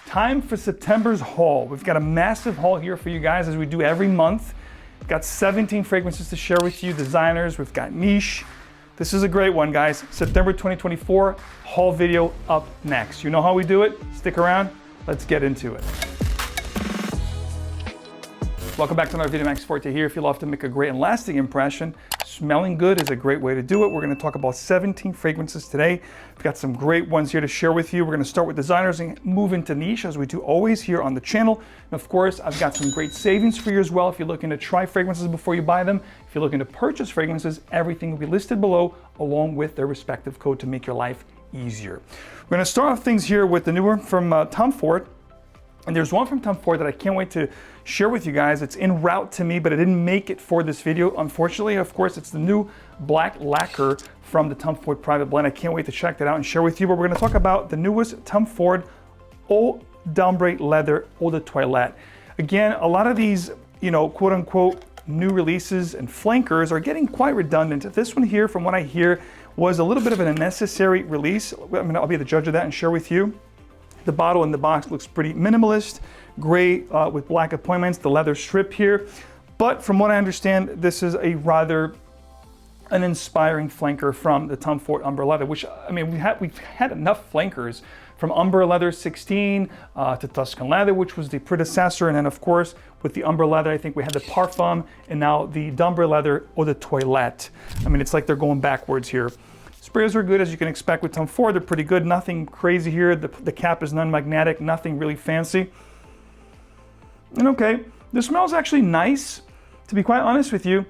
Time for September's haul. We've got a massive haul here for you guys as we do every month. We've got 17 fragrances to share with you, designers, we've got niche. This is a great one, guys. September 2024 haul video up next. You know how we do it? Stick around, let's get into it. Welcome back to another video. Max Forti here. If you love to make a great and lasting impression, smelling good is a great way to do it. We're going to talk about 17 fragrances today. We've got some great ones here to share with you. We're going to start with designers and move into niche as we do always here on the channel. And of course, I've got some great savings for you as well if you're looking to try fragrances before you buy them. If you're looking to purchase fragrances, everything will be listed below along with their respective code to make your life easier. We're going to start off things here with the new one from Tom Ford. And there's one from Tom Ford that I can't wait to share with you guys. It's en route to me, but it didn't make it for this video, unfortunately. Of course, it's the new black lacquer from the Tom Ford Private Blend. I can't wait to check that out and share with you. But we're going to talk about the newest Tom Ford Eau d'Ambre Leather Eau de Toilette. Again, a lot of these, quote unquote, new releases and flankers are getting quite redundant. This one here, from what I hear, was a little bit of an unnecessary release. I'll be the judge of that and share with you. The bottle in the box looks pretty minimalist, gray with black appointments, the leather strip here. But from what I understand, this is a rather uninspiring flanker from the Tom Ford Umber Leather, which, we've had enough flankers from Umber Leather 16 to Tuscan Leather, which was the predecessor. And then of course, with the Umber Leather, I think we had the Parfums and now the d'Ambre Leather Eau de Toilette. It's like they're going backwards here. Sprays are good as you can expect with Tom Ford. They're pretty good. Nothing crazy here. The cap is non-magnetic. Nothing really fancy. And okay, the smell is actually nice. To be quite honest with you,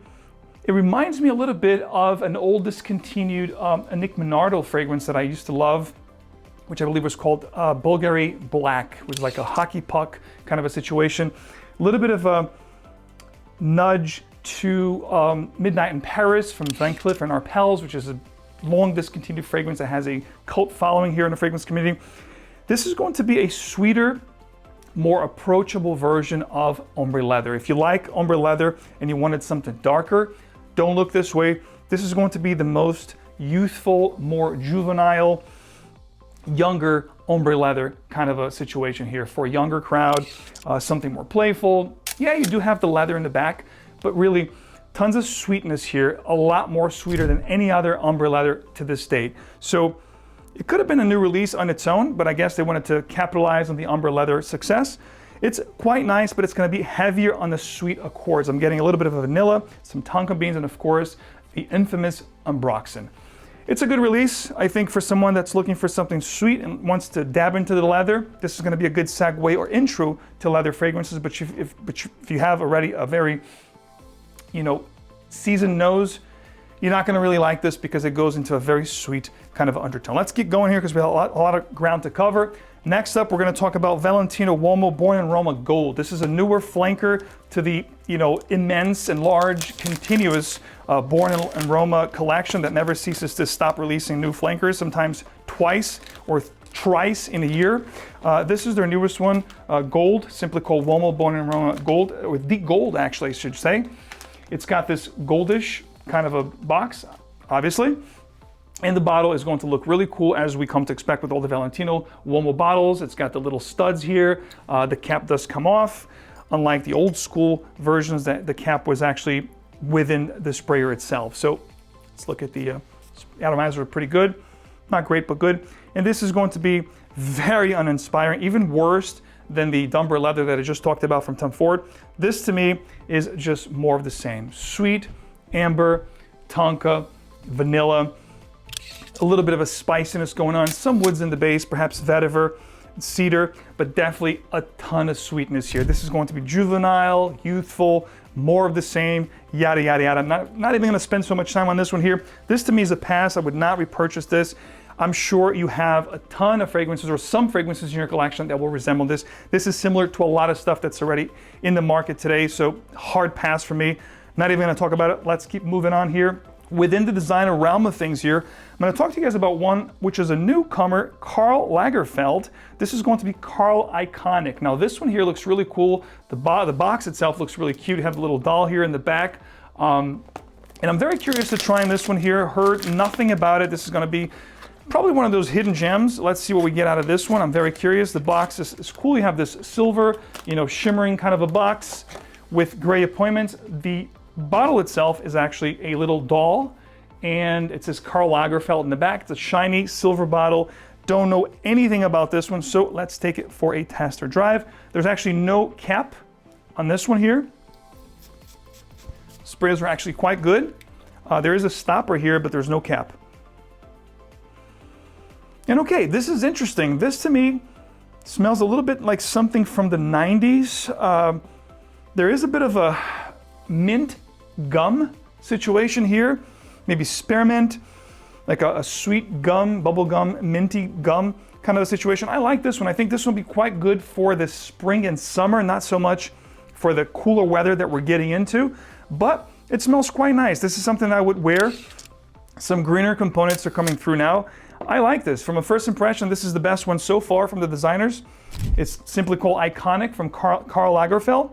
it reminds me a little bit of an old discontinued Nick Minardo fragrance that I used to love, which I believe was called Bulgari Black. It was like a hockey puck kind of a situation. A little bit of a nudge to Midnight in Paris from Van Cleef & Arpels, which is a long discontinued fragrance that has a cult following here in the fragrance community. This is going to be a sweeter, more approachable version of Ombre Leather. If you like Ombre Leather and you wanted something darker, don't look this way. This is going to be the most youthful, more juvenile, younger Ombre Leather kind of a situation here for a younger crowd, something more playful. Yeah, you do have the leather in the back, but really, tons of sweetness here, a lot more sweeter than any other Ombre Leather to this date. So it could have been a new release on its own, but I guess they wanted to capitalize on the Ombre Leather success. It's quite nice, but it's going to be heavier on the sweet accords. I'm getting a little bit of a vanilla, some tonka beans, and of course, the infamous Ambroxan. It's a good release, I think, for someone that's looking for something sweet and wants to dab into the leather. This is going to be a good segue or intro to leather fragrances, but if you have already a very seasoned nose, you're not going to really like this because it goes into a very sweet kind of undertone. Let's get going here because we have a lot of ground to cover. Next up, we're going to talk about Valentino Uomo Born in Roma Gold. This is a newer flanker to the immense and large continuous Born in Roma collection that never ceases to stop releasing new flankers, sometimes twice or thrice in a year. This is their newest one, Gold, simply called Uomo Born in Roma Gold, or the Gold actually I should say. It's got this goldish kind of a box, obviously. And the bottle is going to look really cool as we come to expect with all the Valentino Uomo bottles. It's got the little studs here. The cap does come off, unlike the old school versions that the cap was actually within the sprayer itself. So let's look at the atomizer, pretty good. Not great, but good. And this is going to be very uninspiring, even worse than the d'Ambre Leather that I just talked about from Tom Ford. This to me is just more of the same. Sweet, amber, tonka, vanilla, a little bit of a spiciness going on, some woods in the base, perhaps vetiver, cedar, but definitely a ton of sweetness here. This is going to be juvenile, youthful, more of the same, yada, yada, yada. I'm not even gonna spend so much time on this one here. This to me is a pass. I would not repurchase this. I'm sure you have a ton of fragrances or some fragrances in your collection that will resemble this. This is similar to a lot of stuff that's already in the market today, so hard pass for me. Not even gonna talk about it. Let's keep moving on here. Within the designer realm of things here, I'm gonna talk to you guys about one which is a newcomer, Karl Lagerfeld. This is going to be Karl Ikonik. Now this one here looks really cool. The box itself looks really cute. You have the little doll here in the back. And I'm very curious to try this one here. Heard nothing about it. This is gonna be Probably one of those hidden gems. Let's see what we get out of this one. I'm very curious. The box is cool. You have this silver, you know, shimmering kind of a box with gray appointments. The bottle itself is actually a little doll, and it says Karl Lagerfeld in the back. It's a shiny silver bottle. Don't know anything about this one, so let's take it for a test or drive. There's actually no cap on this one here. Sprays are actually quite good. There is a stopper here, but there's no cap. And okay, this is interesting. This to me smells a little bit like something from the 90s. There is a bit of a mint gum situation here. Maybe spearmint, like a sweet gum, bubble gum, minty gum kind of a situation. I like this one. I think this will be quite good for the spring and summer, not so much for the cooler weather that we're getting into, but it smells quite nice. This is something I would wear. Some greener components are coming through now. I like this. From a first impression, this is the best one so far from the designers. It's simply called Ikonik from Karl Lagerfeld.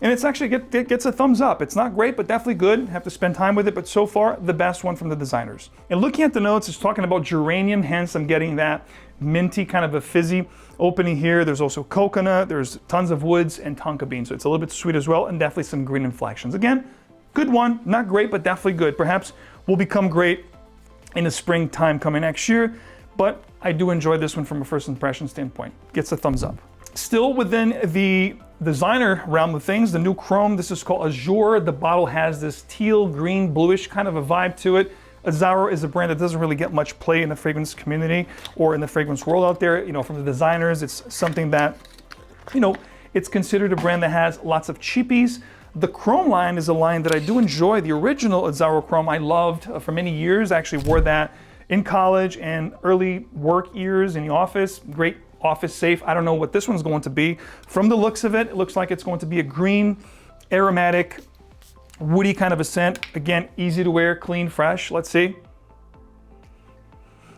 And it's actually it gets a thumbs up. It's not great, but definitely good. Have to spend time with it, but so far, the best one from the designers. And looking at the notes, it's talking about geranium, hence I'm getting that minty kind of a fizzy opening here. There's also coconut, there's tons of woods and tonka bean, so it's a little bit sweet as well, and definitely some green inflections. Again, good one, not great, but definitely good. Perhaps will become great in the springtime coming next year, but I do enjoy this one from a first impression standpoint. Gets a thumbs up. Still within the designer realm of things, the new chrome, this is called Azure. The bottle has this teal, green, bluish kind of a vibe to it. Azure is a brand that doesn't really get much play in the fragrance community or in the fragrance world out there. You know, from the designers, it's something that, you know, it's considered a brand that has lots of cheapies. The chrome line is a line that I do enjoy. The original Azure chrome I loved for many years. I actually wore that in college and early work years in the office. Great office safe. I don't know what this one's going to be. From the looks of it, it looks like it's going to be a green, aromatic, woody kind of a scent. Again, easy to wear, clean, fresh. Let's see.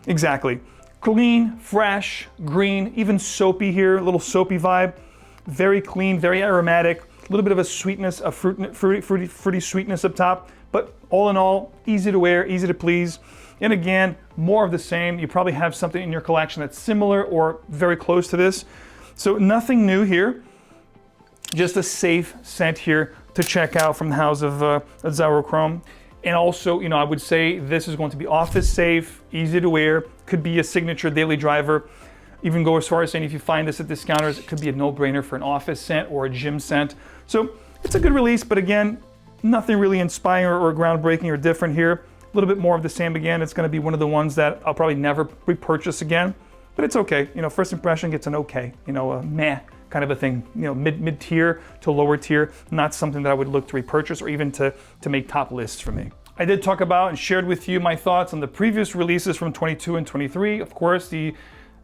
Exactly. Clean, fresh, green, even soapy here, a little soapy vibe. Very clean, very aromatic. A little bit of a sweetness, a fruity sweetness up top. But all in all, easy to wear, easy to please. And again, more of the same. You probably have something in your collection that's similar or very close to this. So nothing new here. Just a safe scent here to check out from the house of Azure Chrome. And also, you know, I would say this is going to be office safe, easy to wear, could be a signature daily driver. Even go as far as saying if you find this at discounters, it could be a no-brainer for an office scent or a gym scent. So it's a good release, but again, nothing really inspiring or groundbreaking or different here. A little bit more of the same again. It's going to be one of the ones that I'll probably never repurchase again, but it's okay. You know, first impression gets an okay, you know, a meh kind of a thing, you know, mid tier to lower tier, not something that I would look to repurchase or even to make top lists for me. I did talk about and shared with you my thoughts on the previous releases from 22 and 23. Of course, the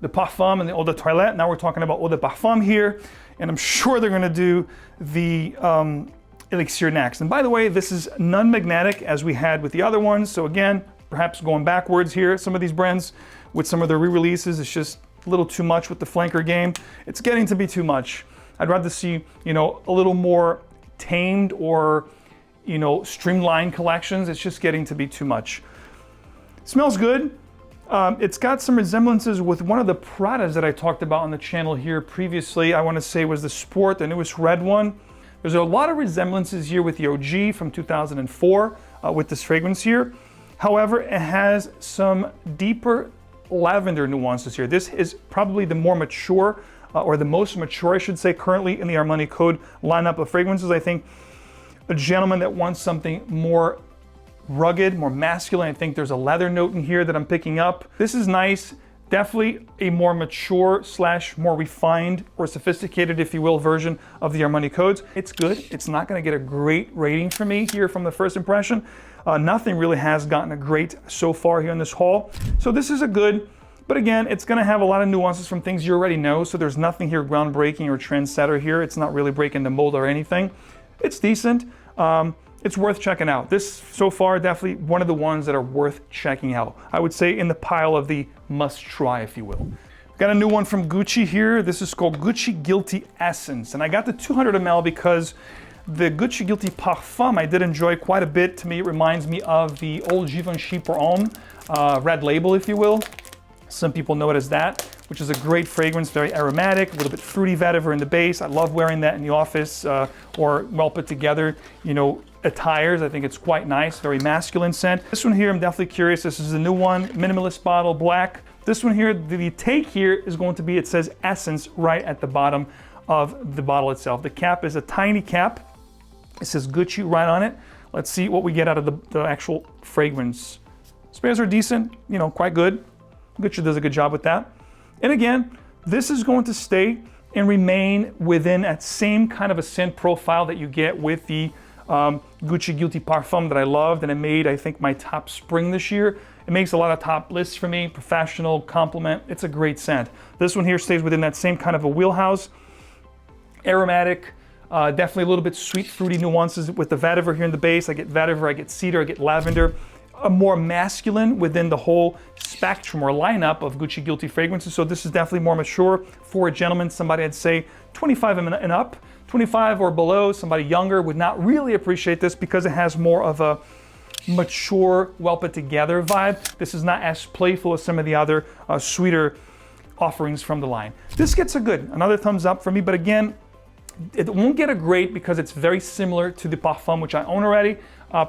Parfums and the Eau de Toilette. Now we're talking about Eau de Parfum here, and I'm sure they're going to do the Elixir next. And by the way, this is non-magnetic as we had with the other ones. So again, perhaps going backwards here, some of these brands with some of their re-releases, it's just a little too much with the flanker game. It's getting to be too much. I'd rather see, you know, a little more tamed or, you know, streamlined collections. It's just getting to be too much. It smells good. It's got some resemblances with one of the Pradas that I talked about on the channel here previously. I want to say was the Sport, the newest red one. There's a lot of resemblances here with the OG from 2004 with this fragrance here. However, it has some deeper lavender nuances here. This is probably the more mature, or the most mature, I should say, currently in the Armani Code lineup of fragrances. I think a gentleman that wants something more rugged, more masculine. I think there's a leather note in here that I'm picking up. This is nice. Definitely a more mature / more refined or sophisticated, if you will, version of the Armani Codes. It's good. It's not going to get a great rating for me here from the first impression. Nothing really has gotten a great so far here in this haul. So this is a good, but again, it's going to have a lot of nuances from things you already know. So there's nothing here groundbreaking or trendsetter here. It's not really breaking the mold or anything. It's decent. It's worth checking out. This so far, definitely one of the ones that are worth checking out. I would say in the pile of the must try, if you will. Got a new one from Gucci here. This is called Gucci Guilty Essence. And I got the 200 ml because the Gucci Guilty Parfum I did enjoy quite a bit. To me, it reminds me of the old Givenchy pour Homme red label, if you will. Some people know it as that, which is a great fragrance, very aromatic, a little bit fruity vetiver in the base. I love wearing that in the office or well put together, you know, attires. I think it's quite nice, very masculine scent. This one here, I'm definitely curious. This is a new one, minimalist bottle, black. This one here, the take here is going to be, it says Essence right at the bottom of the bottle itself. The cap is a tiny cap. It says Gucci right on it. Let's see what we get out of the actual fragrance. Sprays are decent, you know, quite good. Gucci does a good job with that. And again, this is going to stay and remain within that same kind of a scent profile that you get with the Gucci Guilty Parfum that I loved, and it made, I think, my top spring this year. It makes a lot of top lists for me, professional, compliment. It's a great scent. This one here stays within that same kind of a wheelhouse. Aromatic, definitely a little bit sweet, fruity nuances with the vetiver here in the base. I get vetiver, I get cedar, I get lavender. A more masculine within the whole spectrum or lineup of Gucci Guilty fragrances. So this is definitely more mature for a gentleman, somebody I'd say 25 and up. 25 or below, somebody younger would not really appreciate this because it has more of a mature, well put together vibe. This is not as playful as some of the other sweeter offerings from the line. This gets a good, another thumbs up for me, but again, it won't get a great because it's very similar to the Parfum, which I own already.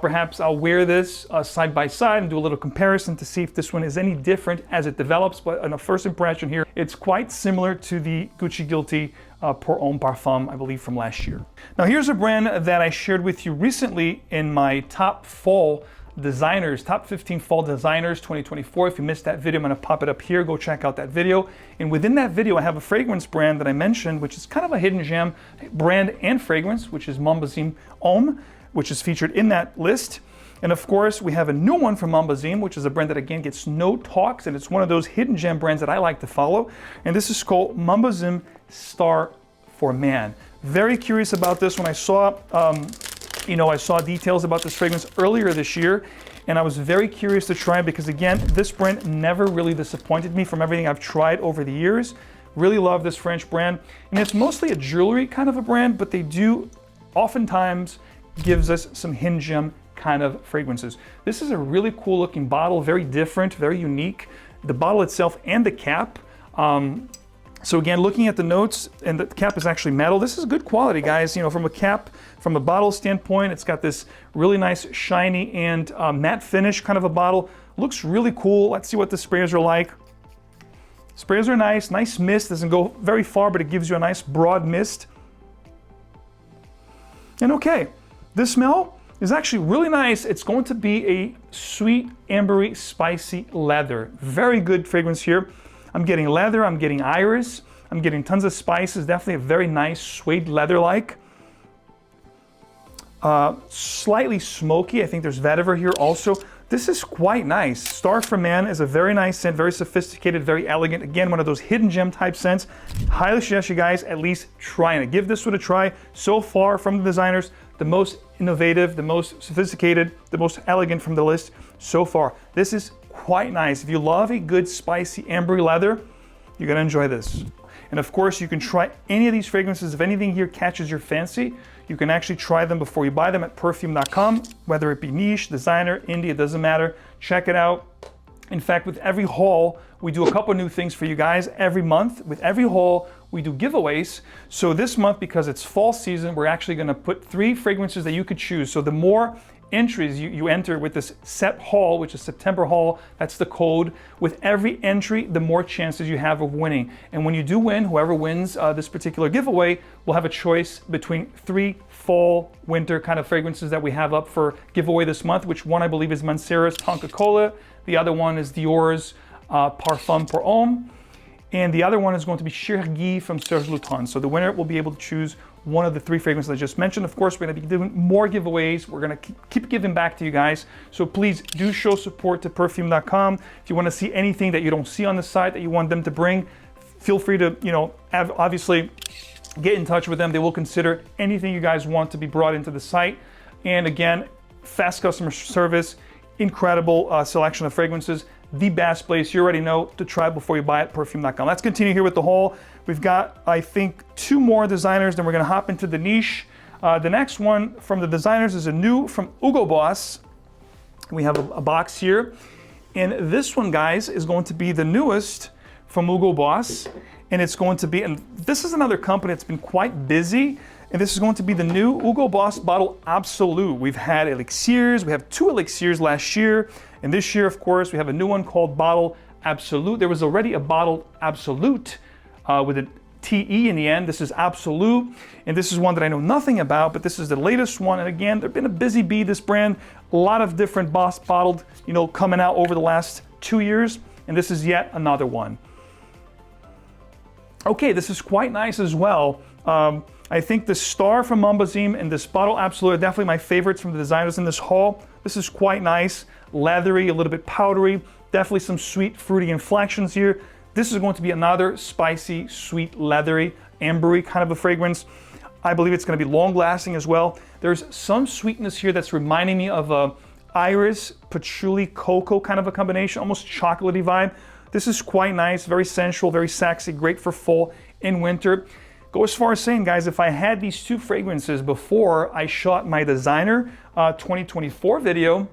Perhaps I'll wear this side by side and do a little comparison to see if this one is any different as it develops. But on a first impression here, it's quite similar to the Gucci Guilty Pour Homme Parfum, I believe, from last year. Now here's a brand that I shared with you recently in my top fall designers, top 15 fall designers 2024. If you missed that video, I'm gonna pop it up here. Go check out that video. And within that video, I have a fragrance brand that I mentioned, which is kind of a hidden gem brand and fragrance, which is Homme, which is featured in that list. And of course, we have a new one from Mombazine, which is a brand that again gets no talks, and it's one of those hidden gem brands that I like to follow. And this is called Mombazine Star for Man. Very curious about this. When I saw, I saw details about this fragrance earlier this year, and I was very curious to try it because again, this brand never really disappointed me from everything I've tried over the years. Really love this French brand, and it's mostly a jewelry kind of a brand, but they do oftentimes gives us some hidden gem kind of fragrances. This is a really cool looking bottle, very different, very unique. The bottle itself and the cap. So again, looking at the notes, and the cap is actually metal. This is good quality, guys. You know, from a cap, from a bottle standpoint, it's got this really nice shiny and matte finish kind of a bottle. Looks really cool. Let's see what the sprayers are like. Sprayers are nice, nice mist. Doesn't go very far, but it gives you a nice broad mist. And okay, this smell is actually really nice. It's going to be a sweet, ambery, spicy leather. Very good fragrance here. I'm getting leather, I'm getting iris, I'm getting tons of spices. Definitely a very nice suede leather-like. Slightly smoky. I think there's vetiver here also. This is quite nice. Star for Man is a very nice scent, very sophisticated, very elegant. Again, one of those hidden gem type scents. Highly suggest you guys at least trying it. Give this one a try. So far from the designers, the most innovative, the most sophisticated, the most elegant from the list so far. This is quite nice. If you love a good spicy ambery leather, you're gonna enjoy this. And of course, you can try any of these fragrances. If anything here catches your fancy, you can actually try them before you buy them at perfume.com, whether it be niche, designer, indie, it doesn't matter. Check it out. In fact, with every haul, we do a couple new things for you guys every month. With every haul, we do giveaways. So this month, because it's fall season, we're actually gonna put 3 fragrances that you could choose. So the more entries you enter with this set haul, which is September haul, that's the code. With every entry, the more chances you have of winning. And when you do win, whoever wins this particular giveaway will have a choice between 3 fall, winter kind of fragrances that we have up for giveaway this month, which one I believe is Mancera's Tonka Cola. The other one is Dior's Parfum Pour Homme. And the other one is going to be Chergui from Serge Lutens. So the winner will be able to choose one of the 3 fragrances I just mentioned. Of course, we're gonna be doing more giveaways. We're gonna keep giving back to you guys. So please do show support to perfume.com. If you wanna see anything that you don't see on the site that you want them to bring, feel free to, obviously get in touch with them. They will consider anything you guys want to be brought into the site. And again, fast customer service, incredible selection of fragrances. The best place you already know to try before you buy it, perfume.com. Let's continue here with the haul. We've got, I think, 2 more designers, then we're gonna hop into the niche. The next one from the designers is a new from Hugo Boss. We have a box here, And this one, guys, is going to be the newest from Hugo Boss. And it's going to be, and this is another company that's been quite busy. And this is going to be the new Hugo Boss bottle Absolu. We've had elixirs, we have 2 elixirs last year. And this year, of course, we have a new one called bottle Absolute. There was already a bottle Absolute with a TE in the end. This is Absolu, and this is one that I know nothing about, but this is the latest one. And again, they've been a busy bee, this brand. A lot of different Boss bottled, coming out over the last 2 years, and this is yet another one. Okay, this is quite nice as well. I think the star from Mombazim and this bottle Absolute are definitely my favorites from the designers in this haul. This is quite nice, leathery, a little bit powdery, definitely some sweet, fruity inflections here. This is going to be another spicy, sweet, leathery, ambery kind of a fragrance. I believe it's going to be long lasting as well. There's some sweetness here that's reminding me of a iris, patchouli, cocoa kind of a combination, almost chocolatey vibe. This is quite nice, very sensual, very sexy, great for fall and winter. Go as far as saying, guys, if I had these 2 fragrances before I shot my designer 2024 video,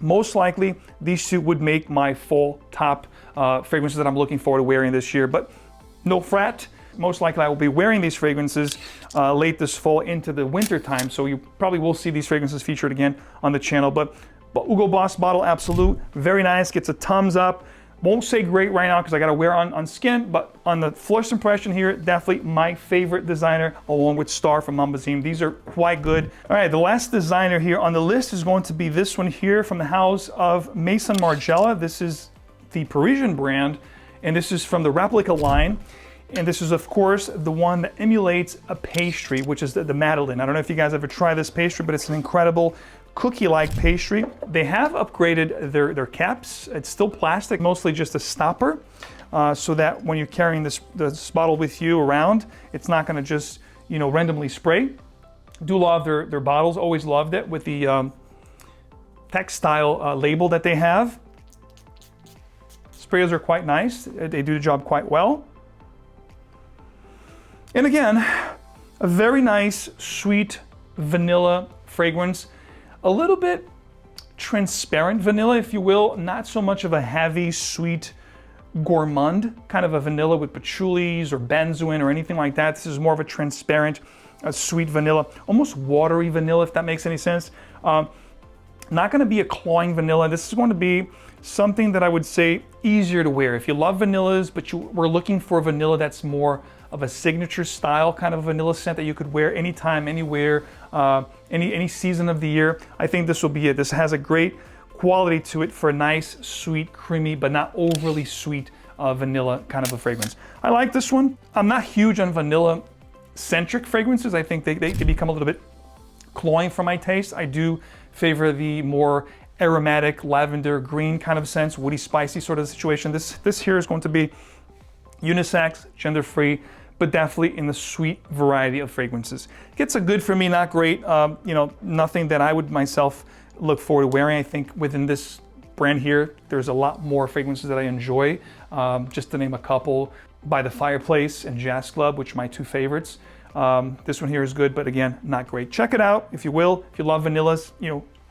most likely these 2 would make my fall top fragrances that I'm looking forward to wearing this year. But no fret, most likely I will be wearing these fragrances late this fall into the winter time. So you probably will see these fragrances featured again on the channel. But Hugo Boss bottle Absolute, very nice, gets a thumbs up. Won't say great right now because I got to wear on skin, but on the first impression here, definitely my favorite designer along with Star from Mombazim. These are quite good. All right, the last designer here on the list is going to be this one here from the house of Maison Margiela. This is the Parisian brand, and this is from the replica line. And this is, of course, the one that emulates a pastry, which is the Madeleine. I don't know if you guys ever tried this pastry, but it's an incredible cookie-like pastry. They have upgraded their caps. It's still plastic, mostly just a stopper, so that when you're carrying this bottle with you around, it's not gonna just, randomly spray. Do love their bottles, always loved it with the textile label that they have. Sprayers are quite nice. They do the job quite well. And again, a very nice, sweet vanilla fragrance. A little bit transparent vanilla, if you will, not so much of a heavy, sweet, gourmand kind of a vanilla with patchoulis or benzoin or anything like that. This is more of a transparent, sweet vanilla, almost watery vanilla, if that makes any sense. Not going to be a cloying vanilla. This is going to be something that I would say easier to wear. If you love vanillas, but you were looking for a vanilla that's more of a signature style kind of vanilla scent that you could wear anytime, anywhere, any season of the year, I think this will be it. This has a great quality to it for a nice, sweet, creamy, but not overly sweet vanilla kind of a fragrance. I like this one. I'm not huge on vanilla-centric fragrances. I think they become a little bit cloying for my taste. I do favor the more aromatic, lavender, green kind of scents, woody, spicy sort of situation. This here is going to be unisex, gender-free, but definitely in the sweet variety of fragrances. Gets a good for me, not great. Nothing that I would myself look forward to wearing. I think within this brand here, there's a lot more fragrances that I enjoy. Just to name a couple, By the Fireplace and Jazz Club, which are my 2 favorites. This one here is good, but again, not great. Check it out if you will. If you love vanillas,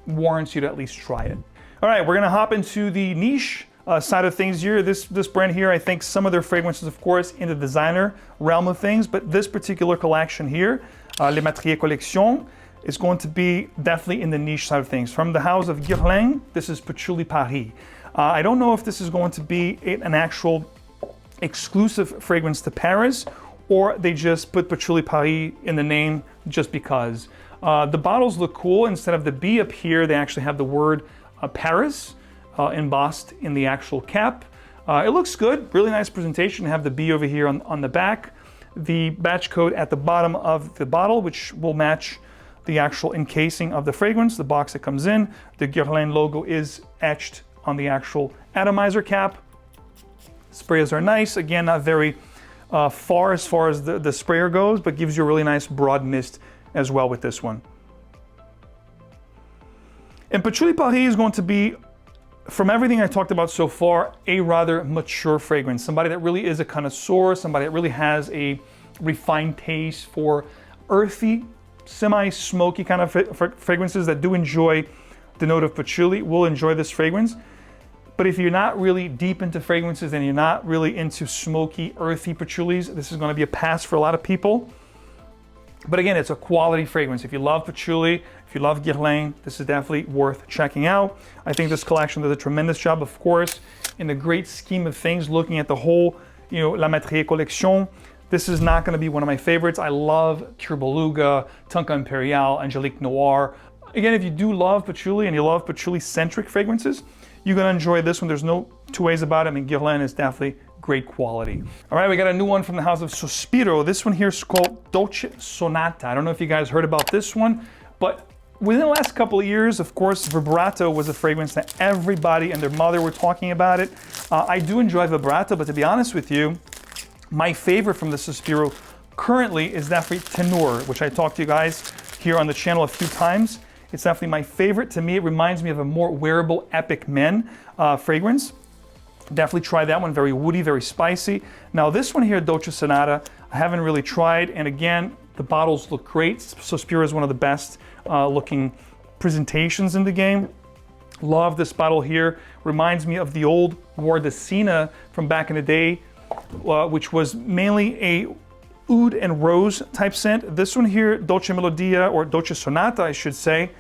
warrants you to at least try it. All right, we're gonna hop into the niche side of things here. This brand here, I think some of their fragrances, of course, in the designer realm of things, but this particular collection here, Les Matriers Collection, is going to be definitely in the niche side of things. From the house of Guerlain, this is Patchouli Paris. I don't know if this is going to be an actual exclusive fragrance to Paris, or they just put Patchouli Paris in the name just because. The bottles look cool. Instead of the B up here, they actually have the word Paris embossed in the actual cap. It looks good, really nice presentation. Have the B over here on the back. The batch code at the bottom of the bottle, which will match the actual encasing of the fragrance, the box that comes in. The Guerlain logo is etched on the actual atomizer cap. Sprayers are nice. Again, not very far as the sprayer goes, but gives you a really nice broad mist as well with this one. And Patchouli Paris is going to be, from everything I talked about so far, a rather mature fragrance. Somebody that really is a connoisseur, somebody that really has a refined taste for earthy, semi-smoky kind of fragrances that do enjoy the note of patchouli will enjoy this fragrance. But if you're not really deep into fragrances and you're not really into smoky, earthy patchoulis, this is going to be a pass for a lot of people. But again, it's a quality fragrance. If you love patchouli, if you love Guerlain, this is definitely worth checking out. I think this collection does a tremendous job, of course, in the great scheme of things, looking at the whole, La Matrier collection. This is not going to be one of my favorites. I love Cure Beluga, Tonka Imperiale, Angelique Noir. Again, if you do love patchouli and you love patchouli-centric fragrances, you're going to enjoy this one. There's no two ways about it. I mean, Guerlain is definitely great quality. All right, we got a new one from the house of Sospiro. This one here is called Dolce Sonata. I don't know if you guys heard about this one, but within the last couple of years, of course, Vibrato was a fragrance that everybody and their mother were talking about it. I do enjoy Vibrato, but to be honest with you, my favorite from the Sospiro currently is definitely Tenor, which I talked to you guys here on the channel a few times. It's definitely my favorite. To me, it reminds me of a more wearable Epic Men fragrance. Definitely try that one, very woody, very spicy. Now this one here, Dolce Sonata, I haven't really tried, and again, the bottles look great. Sospiro is one of the best looking presentations in the game. Love this bottle here. Reminds me of the old Guardacina from back in the day, which was mainly a oud and rose type scent. This one here, Dolce Melodia, or Dolce Sonata, I should say,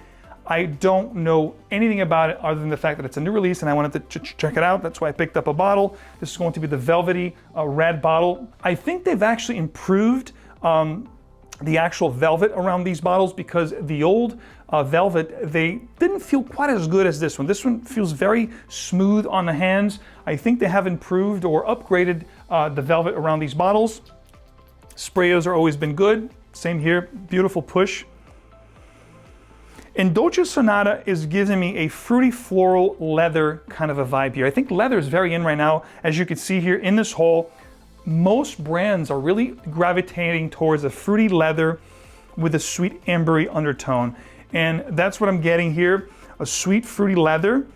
I don't know anything about it other than the fact that it's a new release and I wanted to check it out. That's why I picked up a bottle. This is going to be the velvety red bottle. I think they've actually improved the actual velvet around these bottles, because the old velvet, they didn't feel quite as good as this one. This one feels very smooth on the hands. I think they have improved or upgraded the velvet around these bottles. Sprayers are always been good. Same here, beautiful push. And Dolce Sonata is giving me a fruity floral leather kind of a vibe here. I think leather is very in right now. As you can see here in this haul, most brands are really gravitating towards a fruity leather with a sweet ambery undertone. And that's what I'm getting here, a sweet fruity leather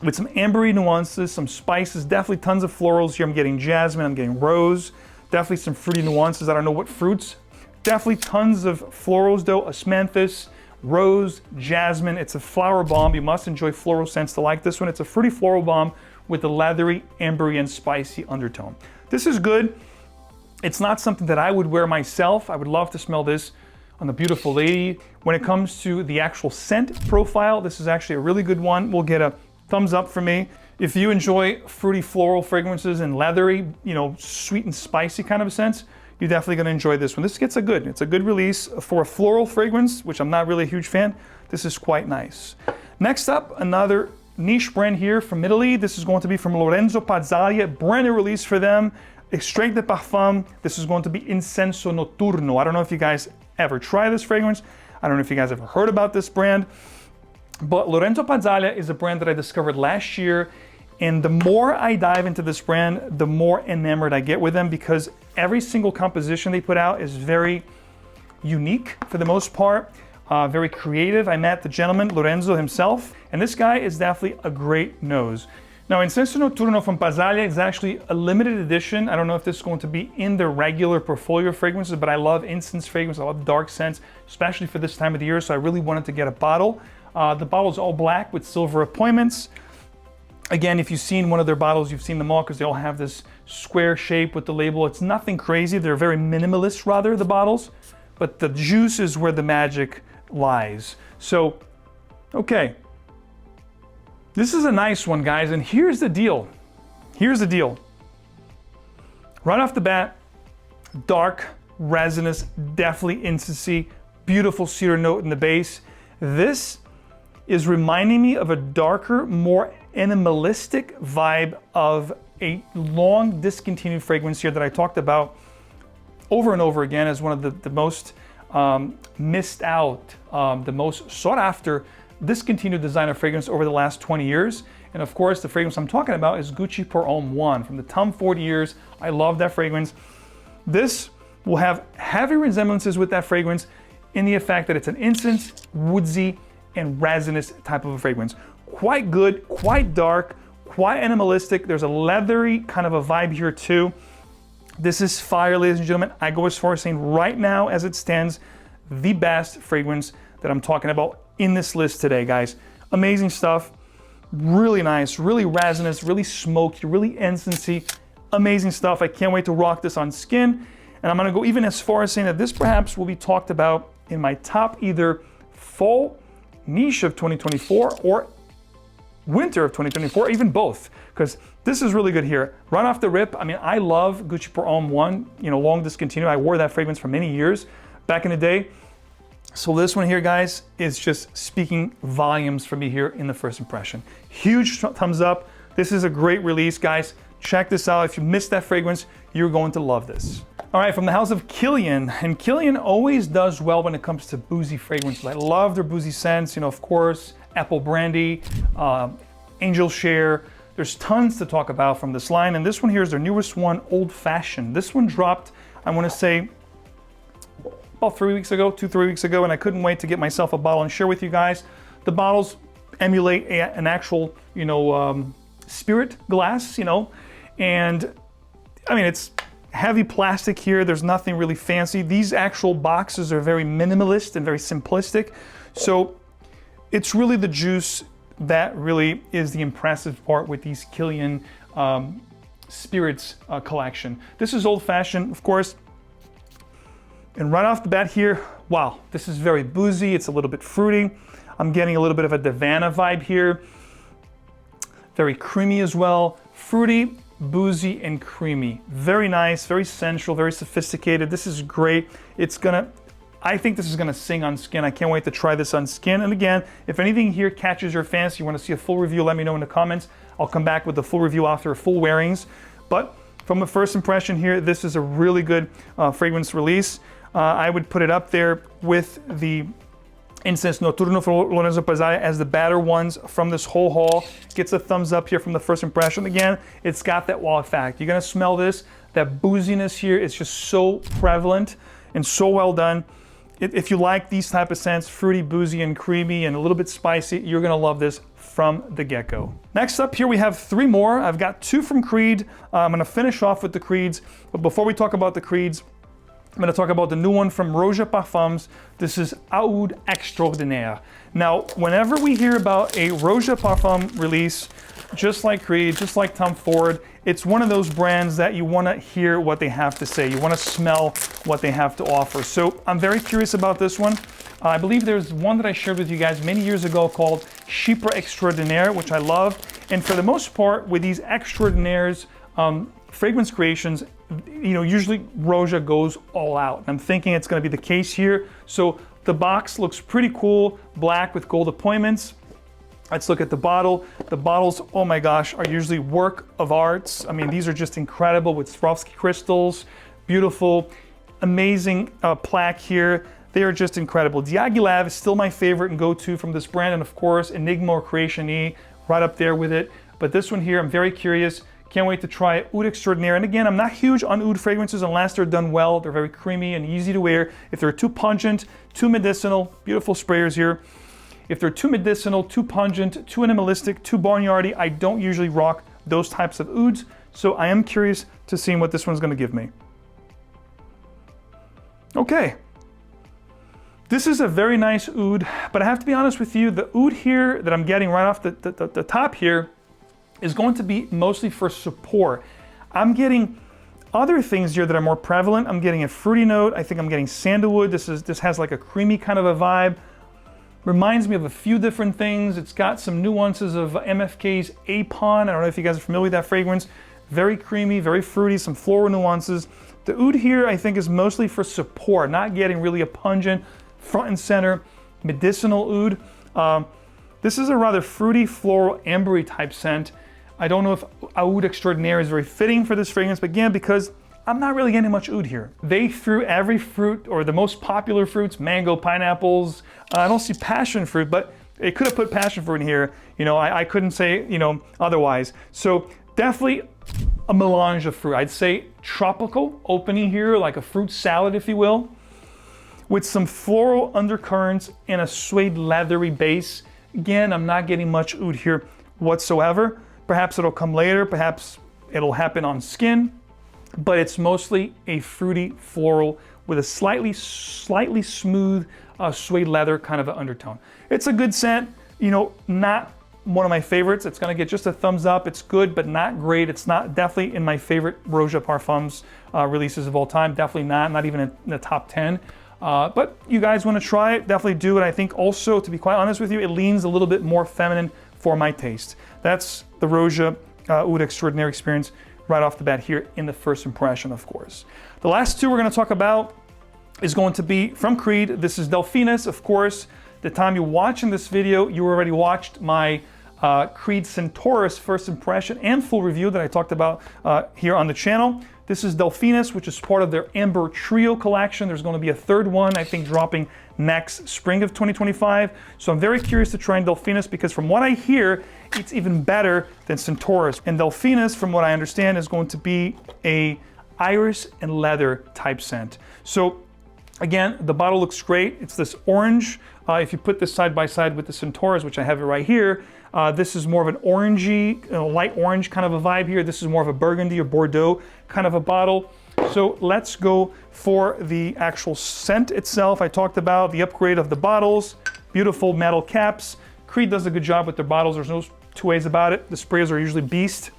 with some ambery nuances, some spices, definitely tons of florals here. I'm getting jasmine, I'm getting rose, definitely some fruity nuances. I don't know what fruits. Definitely tons of florals though, osmanthus, rose, jasmine. It's a flower bomb. You must enjoy floral scents to like this one. It's a fruity floral bomb with a leathery, ambery, and spicy undertone. This is good. It's not something that I would wear myself. I would love to smell this on the beautiful lady. When it comes to the actual scent profile, this is actually a really good one. We'll get a thumbs up for me. If you enjoy fruity floral fragrances and leathery, sweet and spicy kind of a sense, you're definitely going to enjoy this one. This gets it's a good release for a floral fragrance, which I'm not really a huge fan. This is quite nice. Next up, another niche brand here from Italy. This is going to be from Lorenzo Pazzaglia, brand new release for them. Extrait de Parfum. This is going to be Incenso Notturno. I don't know if you guys ever try this fragrance. I don't know if you guys ever heard about this brand, but Lorenzo Pazzaglia is a brand that I discovered last year. And the more I dive into this brand, the more enamored I get with them, because every single composition they put out is very unique for the most part, very creative. I met the gentleman, Lorenzo himself, and this guy is definitely a great nose. Now, Incenso Notturno from Pazzaglia is actually a limited edition. I don't know if this is going to be in the regular portfolio fragrances, but I love incense fragrance. I love dark scents, especially for this time of the year, so I really wanted to get a bottle. The bottle is all black with silver appointments. Again, if you've seen one of their bottles, you've seen them all, because they all have this square shape with the label. It's nothing crazy. They're very minimalist, rather, the bottles. But the juice is where the magic lies. So, okay. This is a nice one, guys. And here's the deal. Here's the deal. Right off the bat, dark, resinous, definitely incensey, beautiful cedar note in the base. This is reminding me of a darker, more animalistic vibe of a long discontinued fragrance here that I talked about over and over again as one of the most missed out, the most sought after discontinued designer fragrance over the last 20 years. And of course, the fragrance I'm talking about is Gucci Pour Homme 1 from the Tom Ford years. I love that fragrance. This will have heavy resemblances with that fragrance in the effect that it's an incense, woodsy, and resinous type of a fragrance. Quite good, quite dark, quite animalistic. There's a leathery kind of a vibe here too. This is fire, ladies and gentlemen. I go as far as saying right now, as it stands, the best fragrance that I'm talking about in this list today, guys. Amazing stuff. really nice, really resinous, really smoky, really incensey. Amazing stuff. I can't wait to rock this on skin. And I'm gonna go even as far as saying that this perhaps will be talked about in my top either fall niche of 2024 or winter of 2024, even both, because this is really good here. Right off the rip, I mean, I love Gucci Pour Homme 1, you know, long discontinued. I wore that fragrance for many years back in the day. So this one here, guys, is just speaking volumes for me here in the first impression. Huge thumbs up. This is a great release, guys. Check this out. If you missed that fragrance, you're going to love this. All right, from the house of Kilian, and Kilian always does well when it comes to boozy fragrances. I love their boozy scents, you know, of course, apple brandy, angel share. There's tons to talk about from this line, and this one here is their newest one, Old Fashioned. This one dropped, I want to say, about 3 weeks ago, 2-3 weeks ago, and I couldn't wait to get myself a bottle and share with you guys. The bottles emulate an actual, you know, spirit glass, you know, and I mean, it's heavy plastic here. There's nothing really fancy. These actual boxes are very minimalist and very simplistic. So it's really the juice that really is the impressive part with these Kilian Spirits collection. This is Old Fashioned, of course. And right off the bat here, wow, this is very boozy. It's a little bit fruity. I'm getting a little bit of a Davana vibe here. Very creamy as well. Fruity, boozy, and creamy. Very nice, very sensual, very sophisticated. This is great. I think this is gonna sing on skin. I can't wait to try this on skin. And again, if anything here catches your fancy, you wanna see a full review, let me know in the comments. I'll come back with the full review after full wearings. But from a first impression here, this is a really good fragrance release. I would put it up there with the Incenso Notturno for Lorenzo Pazzaglia as the better ones from this whole haul. Gets a thumbs up here from the first impression. Again, it's got that wow effect. You're gonna smell this. That booziness here is just so prevalent and so well done. If you like these type of scents, fruity, boozy, and creamy, and a little bit spicy, you're gonna love this from the get-go. Next up here, we have 3 more. I've got 2 from Creed. I'm gonna finish off with the Creeds, but before we talk about the Creeds, I'm gonna talk about the new one from Roja Parfums. This is Aoud Extraordinaire. Now, whenever we hear about a Roja Parfum release, just like Creed, just like Tom Ford, it's one of those brands that you wanna hear what they have to say. You wanna smell what they have to offer. So I'm very curious about this one. I believe there's one that I shared with you guys many years ago called Chypre Extraordinaire, which I love. And for the most part, with these Extraordinaires, fragrance creations, you know, usually Roja goes all out. And I'm thinking it's gonna be the case here. So the box looks pretty cool, black with gold appointments. Let's look at the bottle. The bottles, oh my gosh, are usually work of arts. I mean, these are just incredible with Swarovski crystals, beautiful, amazing plaque here. They are just incredible. Diaghilev is still my favorite and go-to from this brand. And of course, Enigma or Creation E, right up there with it. But this one here, I'm very curious. Can't wait to try Oud Extraordinaire. And again, I'm not huge on oud fragrances unless they're done well. They're very creamy and easy to wear. If they're too pungent, too medicinal, beautiful sprayers here. If they're too medicinal, too pungent, too animalistic, too barnyardy, I don't usually rock those types of ouds. So I am curious to see what this one's gonna give me. Okay. This is a very nice oud, but I have to be honest with you, the oud here that I'm getting right off the top here is going to be mostly for support. I'm getting other things here that are more prevalent. I'm getting a fruity note. I think I'm getting sandalwood. This has like a creamy kind of a vibe. Reminds me of a few different things. It's got some nuances of MFK's Apon. I don't know if you guys are familiar with that fragrance. Very creamy, very fruity, some floral nuances. The oud here I think is mostly for support, not getting really a pungent, front and center, medicinal oud. This is a rather fruity, floral, ambery type scent. I don't know if Aoud Extraordinaire is very fitting for this fragrance, but again, because I'm not really getting much oud here. They threw every fruit, or the most popular fruits, mango, pineapples. I don't see passion fruit, but they could have put passion fruit in here. You know, I couldn't say, you know, otherwise. So definitely a melange of fruit. I'd say tropical opening here, like a fruit salad, if you will, with some floral undercurrents and a suede leathery base. Again, I'm not getting much oud here whatsoever. Perhaps it'll come later, perhaps it'll happen on skin, but it's mostly a fruity floral with a slightly smooth suede leather kind of an undertone. It's a good scent, you know, not one of my favorites. It's gonna get just a thumbs up. It's good, but not great. It's not definitely in my favorite Roja Parfums releases of all time. Definitely not even in the top 10. But you guys wanna try it, definitely do it. I think also, to be quite honest with you, it leans a little bit more feminine for my taste. That's the Roja Aoud Extraordinaire experience right off the bat here in the first impression, of course. The last two we're gonna talk about is going to be from Creed. This is Delphinus, of course. The time you're watching this video, you already watched my Creed Centaurus first impression and full review that I talked about here on the channel. This is Delphinus, which is part of their Amber Trio collection. There's going to be a third one, I think, dropping next spring of 2025. So I'm very curious to try Delphinus because from what I hear, it's even better than Centaurus. And Delphinus, from what I understand, is going to be a iris and leather type scent. So again, the bottle looks great. It's this orange. If you put this side by side with the Centaurus, which I have it right here, this is more of an orangey, light orange kind of a vibe here. This is more of a burgundy or Bordeaux kind of a bottle. So let's go for the actual scent itself. I talked about the upgrade of the bottles, beautiful metal caps. Creed does a good job with their bottles. There's no two ways about it. The sprayers are usually Beast.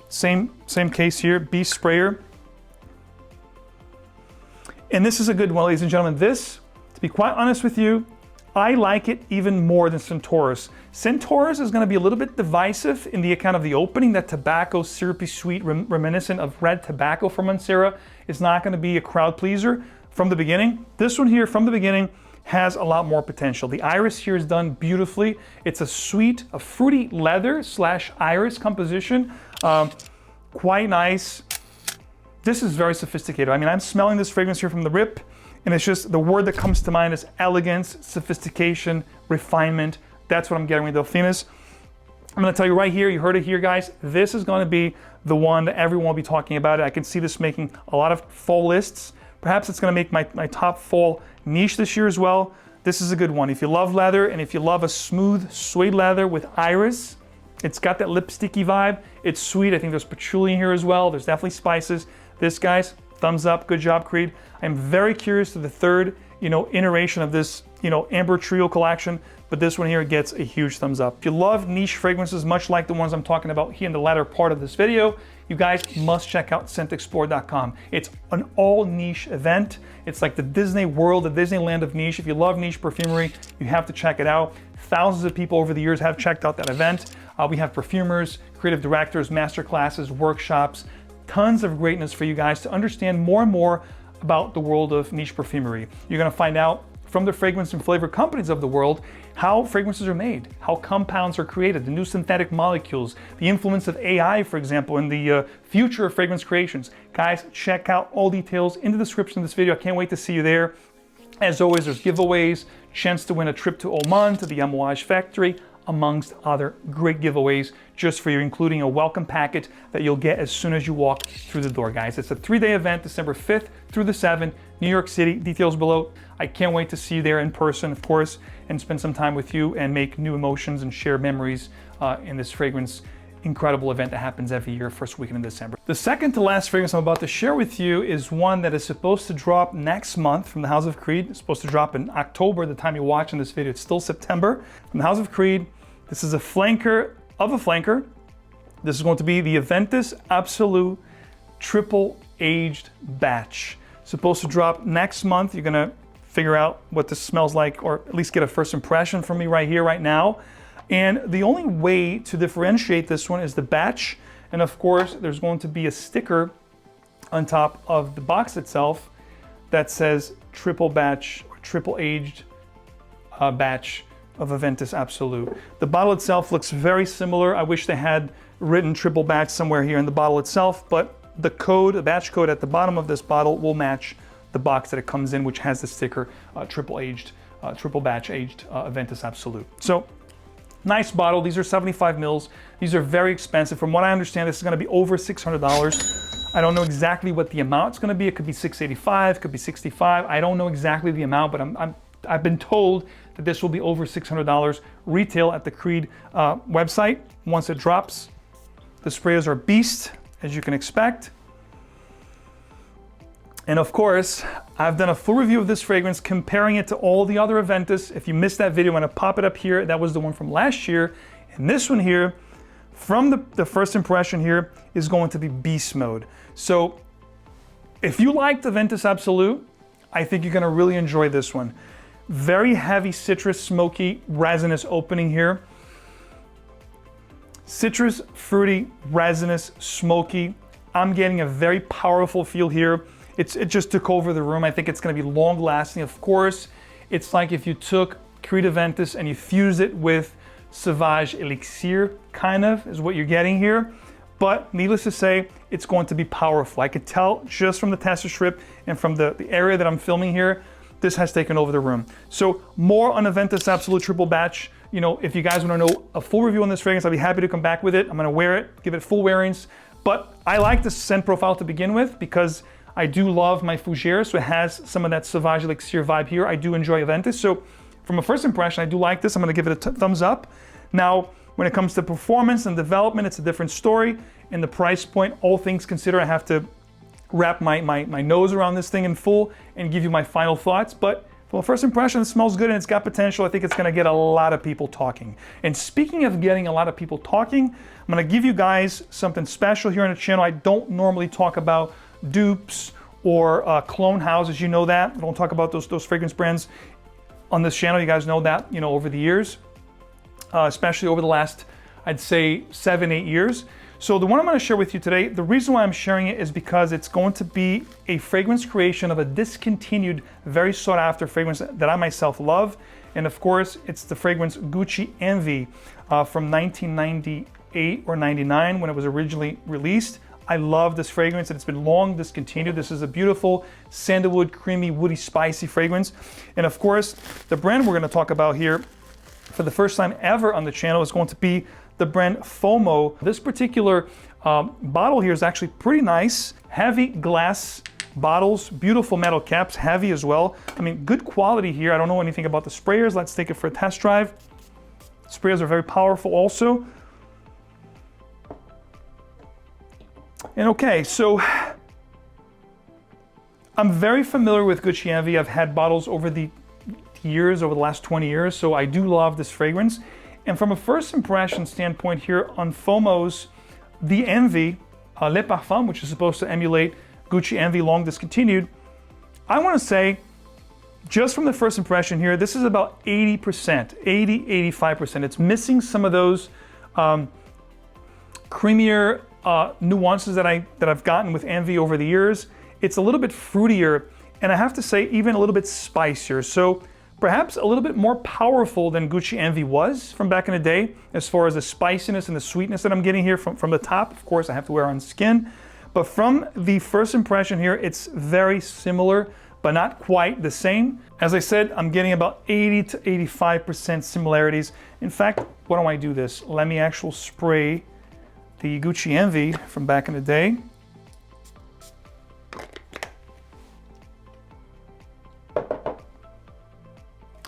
Same case here, Beast sprayer. And this is a good one, ladies and gentlemen. This, to be quite honest with you, I like it even more than Centaurus. Centaurus is gonna be a little bit divisive in the account of the opening. That tobacco, syrupy sweet, reminiscent of red tobacco from Mancera is not gonna be a crowd pleaser from the beginning. This one here, from the beginning, has a lot more potential. The iris here is done beautifully. It's a sweet, a fruity leather / iris composition. Quite nice. This is very sophisticated. I mean, I'm smelling this fragrance here from the rip, and it's just, the word that comes to mind is elegance, sophistication, refinement. That's what I'm getting with Delphinus. I'm gonna tell you right here, you heard it here, guys, this is gonna be the one that everyone will be talking about. I can see this making a lot of fall lists. Perhaps it's gonna make my top fall niche this year as well. This is a good one. If you love leather, and if you love a smooth suede leather with iris, it's got that lipsticky vibe. It's sweet. I think there's patchouli in here as well. There's definitely spices. This, guys, thumbs up. Good job, Creed. I'm very curious to the third, iteration of this, Amber Trio collection, but this one here gets a huge thumbs up. If you love niche fragrances, much like the ones I'm talking about here in the latter part of this video, you guys must check out scentexplore.com. It's an all niche event. It's like the Disney world, the Disneyland of niche. If you love niche perfumery, you have to check it out. Thousands of people over the years have checked out that event. We have perfumers, creative directors, master classes, workshops, tons of greatness for you guys to understand more and more about the world of niche perfumery. You're gonna find out from the fragrance and flavor companies of the world how fragrances are made, how compounds are created, the new synthetic molecules, the influence of AI, for example, in the future of fragrance creations. Guys, check out all details in the description of this video. I can't wait to see you there. As always, there's giveaways, chance to win a trip to Oman, to the Amouage factory, amongst other great giveaways just for you, including a welcome packet that you'll get as soon as you walk through the door, guys. It's a 3-day event, December 5th through the 7th, New York City, details below. I can't wait to see you there in person, of course, and spend some time with you and make new emotions and share memories in this fragrance incredible event that happens every year, first weekend in December. The second to last fragrance I'm about to share with you is one that is supposed to drop next month from the House of Creed. It's supposed to drop in October, the time you're watching this video. It's still September. From the House of Creed, this is a flanker of a flanker. This is going to be the Aventus Absolu Triple Aged Batch. Supposed to drop next month. You're gonna figure out what this smells like, or at least get a first impression from me right here, right now. And the only way to differentiate this one is the batch. And of course, there's going to be a sticker on top of the box itself that says triple batch or triple aged batch of Aventus Absolu. The bottle itself looks very similar. I wish they had written triple batch somewhere here in the bottle itself, but the code, the batch code at the bottom of this bottle will match the box that it comes in, which has the sticker triple batch aged Aventus Absolu. So, nice bottle. These are 75 mils. These are very expensive. From what I understand, this is going to be over $600. I don't know exactly what the amount's going to be. It could be $685, could be $65. I don't know exactly the amount, but I've been told that this will be over $600 retail at the Creed website once it drops. The sprayers are beast, as you can expect. And of course, I've done a full review of this fragrance, comparing it to all the other Aventus. If you missed that video, I'm gonna pop it up here. That was the one from last year. And this one here, from the first impression here, is going to be beast mode. So if you liked Aventus Absolu, I think you're gonna really enjoy this one. Very heavy citrus, smoky, resinous opening here. Citrus, fruity, resinous, smoky. I'm getting a very powerful feel here. It just took over the room. I think it's gonna be long lasting. Of course, it's like if you took Creed Aventus and you fused it with Sauvage Elixir, kind of, is what you're getting here. But needless to say, it's going to be powerful. I could tell just from the tester strip and from the area that I'm filming here, this has taken over the room. So more on Aventus Absolu Triple Batch. You know, if you guys wanna know a full review on this fragrance, I'll be happy to come back with it. I'm gonna wear it, give it full wearings. But I like the scent profile to begin with because I do love my Fougere, so it has some of that Sauvage Elixir vibe here. I do enjoy Aventus. So from a first impression, I do like this. I'm gonna give it a thumbs up. Now, when it comes to performance and development, it's a different story. In the price point, all things considered, I have to wrap my nose around this thing in full and give you my final thoughts. But from a first impression, it smells good and it's got potential. I think it's gonna get a lot of people talking. And speaking of getting a lot of people talking, I'm gonna give you guys something special here on the channel. I don't normally talk about dupes or clone houses, you know that. I don't talk about those fragrance brands on this channel. You guys know that, you know, over the years, especially over the last, I'd say 7-8 years. So the one I'm going to share with you today, the reason why I'm sharing it is because it's going to be a fragrance creation of a discontinued, very sought after fragrance that I myself love. And of course, it's the fragrance Gucci Envy from 1998 or 99 when it was originally released. I love this fragrance and it's been long discontinued. This is a beautiful sandalwood, creamy, woody, spicy fragrance. And of course, the brand we're going to talk about here for the first time ever on the channel is going to be the brand Uomo. This particular bottle here is actually pretty nice. Heavy glass bottles, beautiful metal caps, heavy as well. I mean, good quality here. I don't know anything about the sprayers. Let's take it for a test drive. Sprayers are very powerful also. And okay, so I'm very familiar with Gucci Envy. I've had bottles over the years, over the last 20 years, so I do love this fragrance. And from a first impression standpoint here on Uomo's The Envy, Le Parfum, which is supposed to emulate Gucci Envy long discontinued, I want to say, just from the first impression here, this is about 80%, 85%. It's missing some of those creamier nuances that I've gotten with Envy over the years. It's a little bit fruitier, and I have to say even a little bit spicier. So perhaps a little bit more powerful than Gucci Envy was from back in the day, as far as the spiciness and the sweetness that I'm getting here from the top. Of course, I have to wear on skin. But from the first impression here, it's very similar, but not quite the same. As I said, I'm getting about 80 to 85% similarities. In fact, why don't I do this? Let me actually spray the Gucci Envy from back in the day.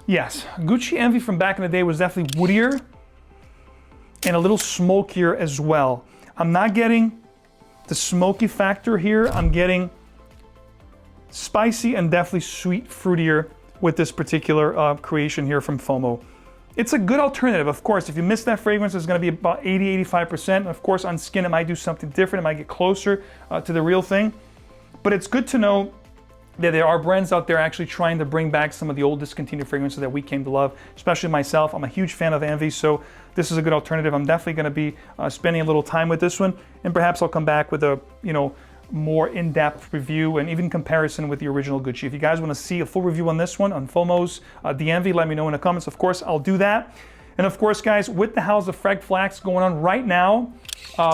Yes, Gucci Envy from back in the day was definitely woodier and a little smokier as well. I'm not getting the smoky factor here. I'm getting spicy and definitely sweet, fruitier with this particular creation here from Uomo. It's a good alternative. Of course, if you miss that fragrance, it's gonna be about 80, 85%. Of course, on skin, it might do something different. It might get closer to the real thing. But it's good to know that there are brands out there actually trying to bring back some of the old discontinued fragrances that we came to love, especially myself. I'm a huge fan of Envy, so this is a good alternative. I'm definitely gonna be spending a little time with this one, and perhaps I'll come back with a, you know, more in-depth review and even comparison with the original Gucci. If you guys wanna see a full review on this one, on Uomo's The Envy, let me know in the comments. Of course, I'll do that. And of course, guys, with the House of Frag Flax going on right now,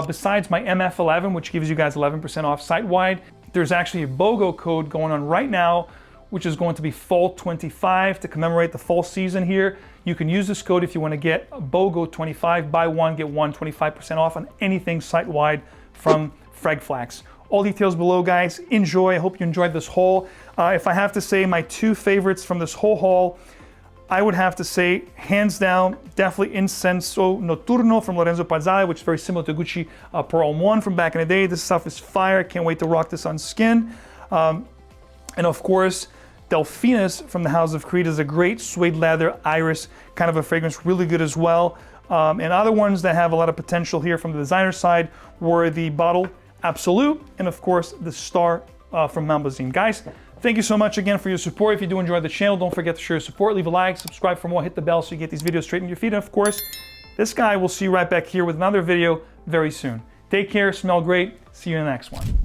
besides my MF11, which gives you guys 11% off site-wide, there's actually a BOGO code going on right now, which is going to be Fall 25 to commemorate the fall season here. You can use this code if you want to get BOGO 25, buy one, get one, 25% off on anything site-wide from Frag Flax. All details below, guys. Enjoy. I hope you enjoyed this haul. If I have to say my two favorites from this whole haul, I would have to say, hands down, definitely Incenso Notturno from Lorenzo Pazzaglia, which is very similar to Gucci Pearl 1 from back in the day. This stuff is fire. Can't wait to rock this on skin. And of course, Delphinus from the House of Creed is a great suede leather iris kind of a fragrance, really good as well. And other ones that have a lot of potential here from the designer side were the bottle Absolu, and of course the star from Malmazine. Guys, thank you so much again for your support. If you do enjoy the channel, don't forget to share your support, leave a like, subscribe for more, hit the bell so you get these videos straight in your feed. And of course, this guy will see you right back here with another video very soon. Take care, smell great, see you in the next one.